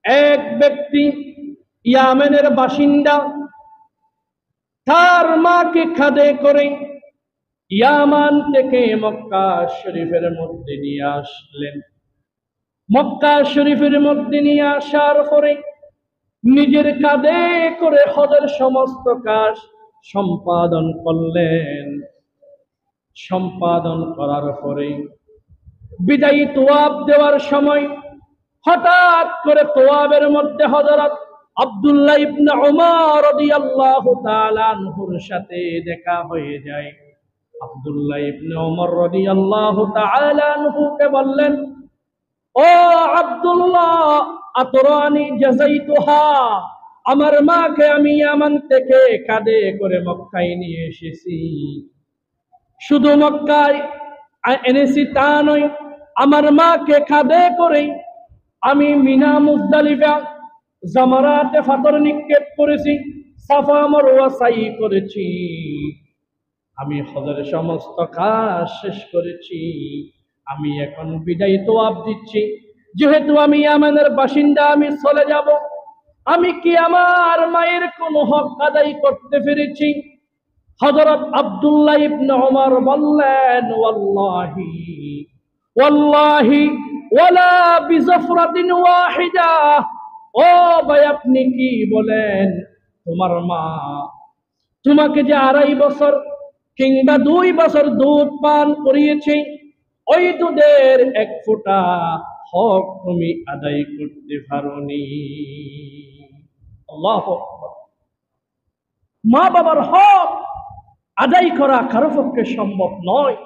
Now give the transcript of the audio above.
এক ব্যক্তি ইয়ামেনের বাসিন্দা, তার মাকে খাদে করে ইয়ামান থেকে মক্কা শরীফের মধ্যে নিয়ে আসলেন। মক্কা শরীফের মধ্যে নিয়ে আসার পরে নিজের কাঁধে করে হজের সমস্ত কাজ সম্পাদন করলেন। সম্পাদন করার পরে বিদায়ী তোয়াব দেওয়ার সময় হঠাৎ করে তোয়াবের মধ্যে হযরত আব্দুল্লাহ ইবনে উমর রাদিয়াল্লাহু তাআলা আনহুর সাথে দেখা হয়ে যায়। আব্দুল্লাহ ইবনে উমর রাদিয়াল্লাহু তাআলা আনহুকে বললেন, ও আব্দুল্লাহ, আতরানি জাযাইতুহা, আমার মাকে আমি ইয়ামান থেকে কাঁধে করে মক্কায় নিয়ে এসেছি। শুধু মক্কায় এনেছি তা নয়, আমার মাকে কাঁধে করে আমি মিনা মুজদালিফা জামারাতে পাথর নিক্ষেপ করেছি, সাফা মারওয়া সাই করেছি, আমি হজের সমস্ত কাজ শেষ করেছি। আমি এখন বিদায়ী তোয়াব দিচ্ছি। যেহেতু আমি ইয়ামানের বাসিন্দা, আমি চলে যাব। আমি কি আমার মায়ের কোনো হক আদায় করতে পেরেছি? হযরত আব্দুল্লাহ ইবনে উমর বললেন, ওয়াল্লাহি ওয়াল্লাহি ওয়ালা বিজফরাতিন ওয়াহিদা। ও ভাই, আপনি কি বলেন? তোমার মা তোমাকে যে 2.5 বছর কিংবা 2 বছর দুধ পান করিয়েছে, ওই দুধের এক ফোঁটা হক তুমি আদায় করতে পারোনি। আল্লাহু আকবার। মা বাবার হক আদায় করা কারো পক্ষে সম্ভব নয়।